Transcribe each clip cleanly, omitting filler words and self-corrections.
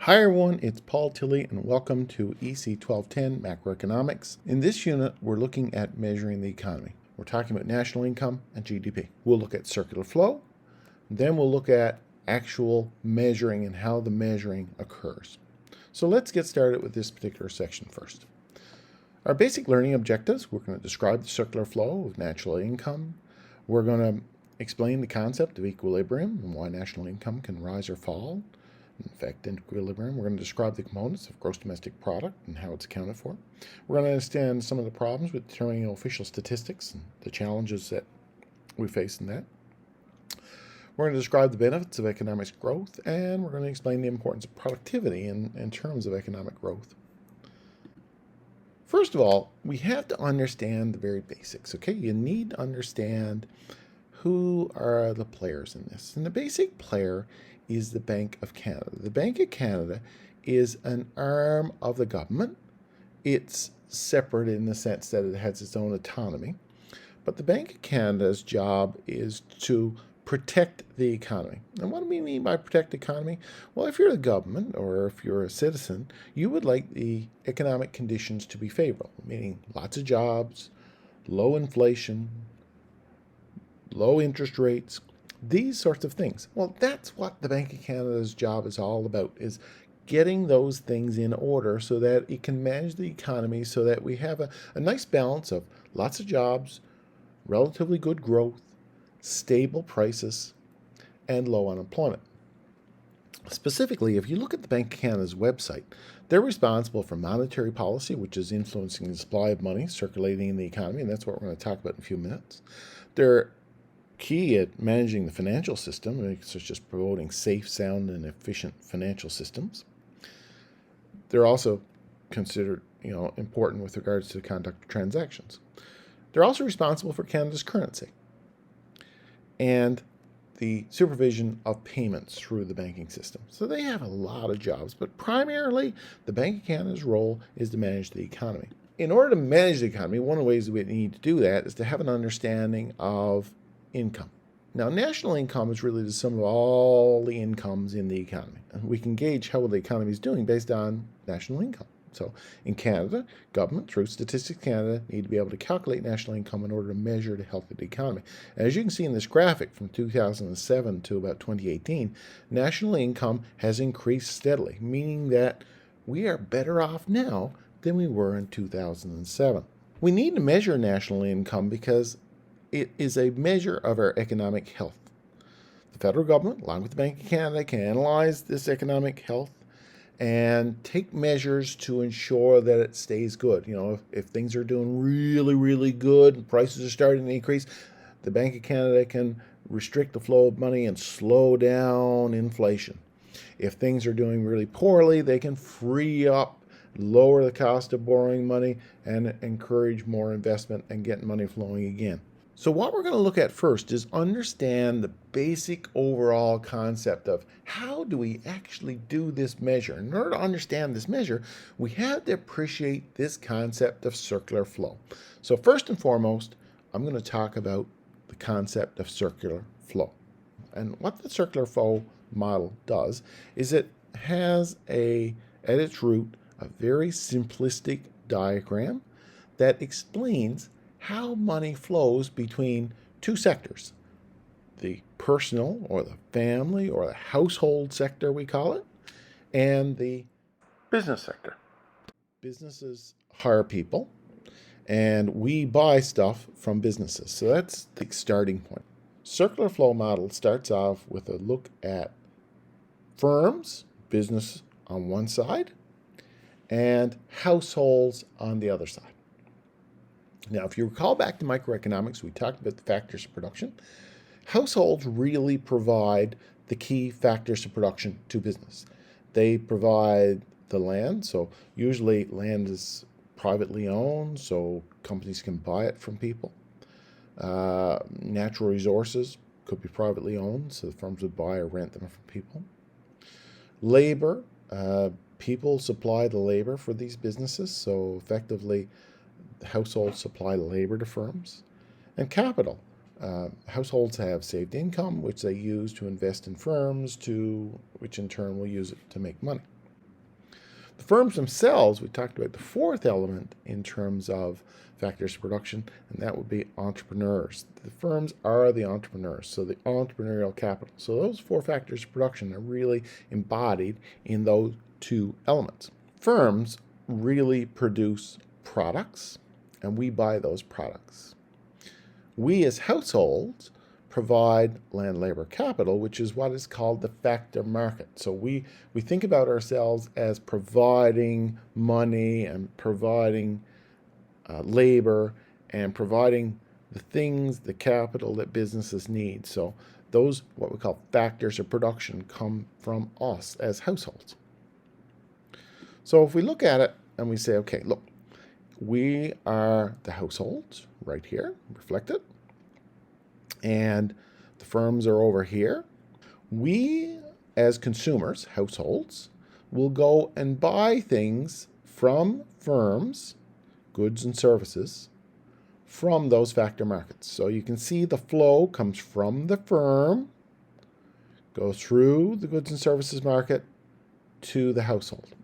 Hi everyone, it's Paul Tilley and welcome to EC1210 Macroeconomics. In this unit, we're looking at measuring the economy. We're talking about national income and GDP. We'll look at circular flow, then we'll look at actual measuring and how the measuring occurs. So let's get started with this particular section first. Our basic learning objectives, we're going to describe the circular flow of national income. We're going to explain the concept of equilibrium and why national income can rise or fall. In fact, in equilibrium, we're going to describe the components of gross domestic product and how it's accounted for. We're going to understand some of the problems with determining official statistics and the challenges that we face in that. We're going to describe the benefits of economic growth, and we're going to explain the importance of productivity in terms of economic growth. First of all, we have to understand the very basics, okay? You need to understand who are the players in this. And the basic player is the Bank of Canada. The Bank of Canada is an arm of the government. It's separate in the sense that it has its own autonomy. But the Bank of Canada's job is to protect the economy. And what do we mean by protect the economy? Well, if you're the government or if you're a citizen, you would like the economic conditions to be favorable, meaning lots of jobs, low inflation, low interest rates, these sorts of things. Well, that's what the Bank of Canada's job is all about, is getting those things in order so that it can manage the economy so that we have a nice balance of lots of jobs, relatively good growth, stable prices, and low unemployment. Specifically, if you look at the Bank of Canada's website, they're responsible for monetary policy, which is influencing the supply of money circulating in the economy, and that's what we're going to talk about in a few minutes. They're key at managing the financial system, such as promoting safe, sound, and efficient financial systems. They're also considered, important with regards to the conduct of transactions. They're also responsible for Canada's currency and the supervision of payments through the banking system. So they have a lot of jobs, but primarily the Bank of Canada's role is to manage the economy. In order to manage the economy, one of the ways we need to do that is to have an understanding of income. Now, national income is really the sum of all the incomes in the economy. And we can gauge how the economy is doing based on national income. So in Canada, government, through Statistics Canada, need to be able to calculate national income in order to measure the health of the economy. And as you can see in this graphic from 2007 to about 2018, national income has increased steadily, meaning that we are better off now than we were in 2007. We need to measure national income because it is a measure of our economic health. The federal government, along with the Bank of Canada, can analyze this economic health and take measures to ensure that it stays good. If things are doing really, really good and prices are starting to increase, the Bank of Canada can restrict the flow of money and slow down inflation. If things are doing really poorly, they can free up, lower the cost of borrowing money, and encourage more investment and get money flowing again. So what we're going to look at first is understand the basic overall concept of how do we actually do this measure. In order to understand this measure, we have to appreciate this concept of circular flow. So first and foremost, I'm going to talk about the concept of circular flow. And what the circular flow model does is it has at its root a very simplistic diagram that explains how money flows between two sectors, the personal or the family or the household sector, we call it, and the business sector. Businesses hire people, and we buy stuff from businesses. So that's the starting point. Circular flow model starts off with a look at firms, business on one side, and households on the other side. Now, if you recall back to microeconomics, we talked about the factors of production. Households really provide the key factors of production to business. They provide the land, so usually land is privately owned, so companies can buy it from people. Natural resources could be privately owned, so the firms would buy or rent them from people. Labor, people supply the labor for these businesses, so effectively households supply labor to firms. And capital. Households have saved income, which they use to invest in firms, which in turn will use it to make money. The firms themselves, we talked about the fourth element in terms of factors of production, and that would be entrepreneurs. The firms are the entrepreneurs, so the entrepreneurial capital. So those four factors of production are really embodied in those two elements. Firms really produce products, and we buy those products. We as households provide land, labor, capital, which is what is called the factor market. So we think about ourselves as providing money and providing labor and providing the things, the capital that businesses need. So those, what we call factors of production, come from us as households. So if we look at it and we say, okay, look, we are the households right here, reflected, and the firms are over here. We, as consumers, households, will go and buy things from firms, goods and services, from those factor markets. So you can see the flow comes from the firm, goes through the goods and services market to the household.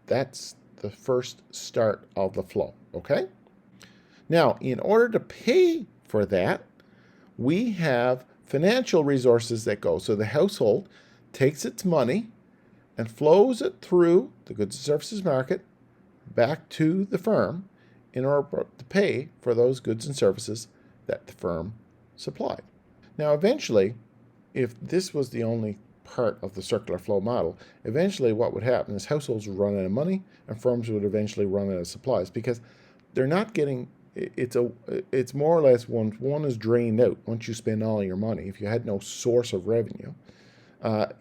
That's the first start of the flow, okay? Now, in order to pay for that, we have financial resources that go. So the household takes its money and flows it through the goods and services market back to the firm in order to pay for those goods and services that the firm supplied. Now, eventually, if this was the only part of the circular flow model, eventually what would happen is households would run out of money and firms would eventually run out of supplies, because they're not getting, it's more or less one is drained out once you spend all your money. If you had no source of revenue,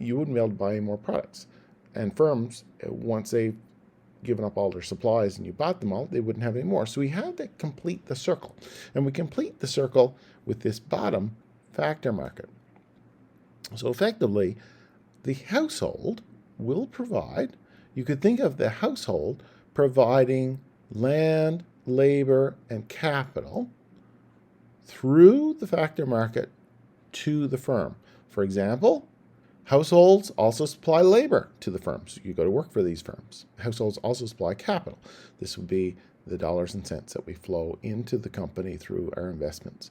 you wouldn't be able to buy any more products. And firms, once they've given up all their supplies and you bought them all, they wouldn't have any more. So we have to complete the circle. And we complete the circle with this bottom factor market. So effectively, the household will provide, you could think of the household providing land, labor, and capital through the factor market to the firm. For example, households also supply labor to the firms. You go to work for these firms. Households also supply capital. This would be the dollars and cents that we flow into the company through our investments.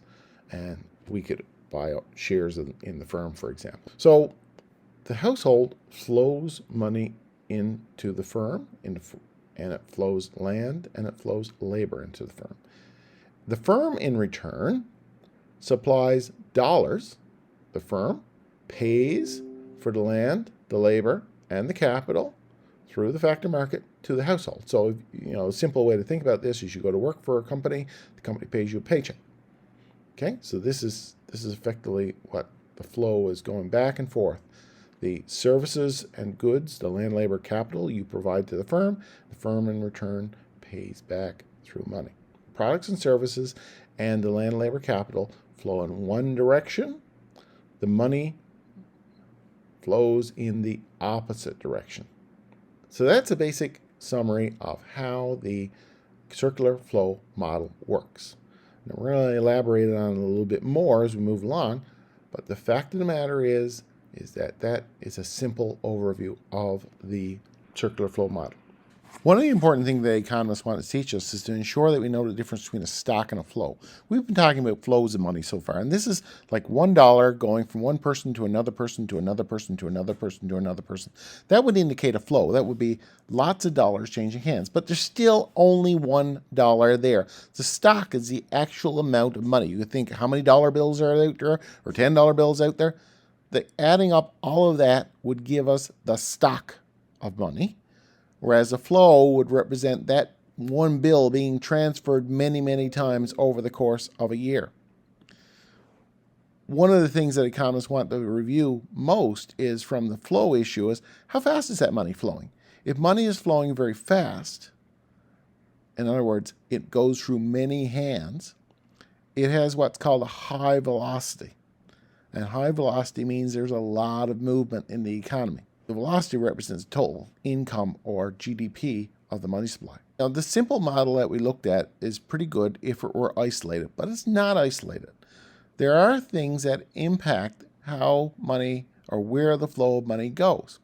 And we could buy shares in the firm, for example. So the household flows money into the firm, and it flows land and it flows labor into the firm. The firm, in return, supplies dollars. The firm pays for the land, the labor, and the capital through the factor market to the household. So, a simple way to think about this is you go to work for a company, the company pays you a paycheck. Okay, so this is effectively what the flow is, going back and forth. The services and goods, the land, labor, capital you provide to the firm in return pays back through money. Products and services and the land, labor, capital flow in one direction. The money flows in the opposite direction. So that's a basic summary of how the circular flow model works. Now, we're going to elaborate on it a little bit more as we move along, but the fact of the matter is that is a simple overview of the circular flow model. One of the important things that economists want to teach us is to ensure that we know the difference between a stock and a flow. We've been talking about flows of money so far, and this is like $1 going from one person to another person to another person to another person to another person. That would indicate a flow. That would be lots of dollars changing hands, but there's still only $1 there. The stock is the actual amount of money. You could think, how many dollar bills are out there, or $10 bills out there? Adding up all of that would give us the stock of money, whereas a flow would represent that one bill being transferred many, many times over the course of a year. One of the things that economists want to review most is from the flow issue is how fast is that money flowing? If money is flowing very fast, in other words, it goes through many hands, it has what's called a high velocity. And high velocity means there's a lot of movement in the economy. The velocity represents total income or GDP of the money supply. Now, the simple model that we looked at is pretty good if it were isolated, but it's not isolated. There are things that impact how money or where the flow of money goes.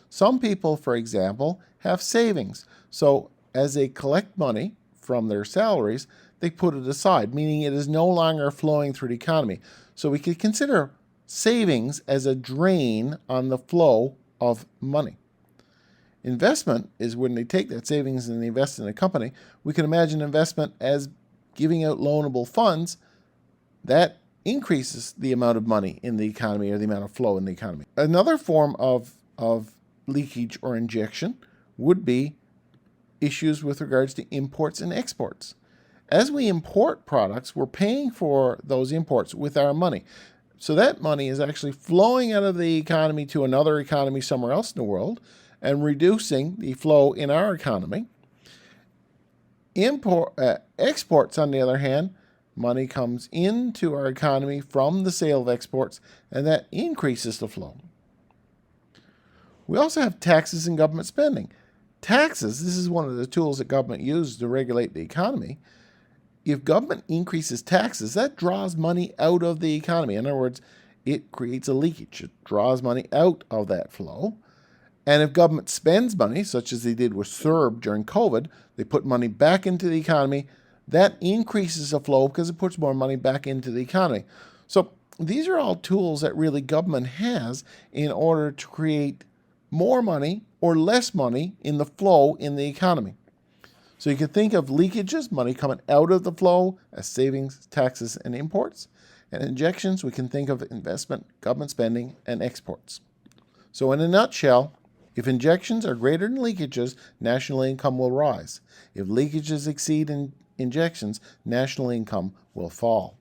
Some people, for example, have savings. So as they collect money from their salaries, they put it aside, meaning it is no longer flowing through the economy. So we could consider savings as a drain on the flow of money. Investment is when they take that savings and they invest in a company. We can imagine investment as giving out loanable funds that increases the amount of money in the economy or the amount of flow in the economy. Another form of leakage or injection would be issues with regards to imports and exports. As we import products, we're paying for those imports with our money. So that money is actually flowing out of the economy to another economy somewhere else in the world and reducing the flow in our economy. Exports, on the other hand, money comes into our economy from the sale of exports, and that increases the flow. We also have taxes and government spending. Taxes, this is one of the tools that government uses to regulate the economy. If government increases taxes, that draws money out of the economy. In other words, it creates a leakage. It draws money out of that flow. And if government spends money, such as they did with CERB during COVID, they put money back into the economy, that increases the flow because it puts more money back into the economy. So these are all tools that really government has in order to create more money or less money in the flow in the economy. So you can think of leakages, money coming out of the flow, as savings, taxes, and imports. And injections, we can think of investment, government spending, and exports. So in a nutshell, if injections are greater than leakages, national income will rise. If leakages exceed injections, national income will fall.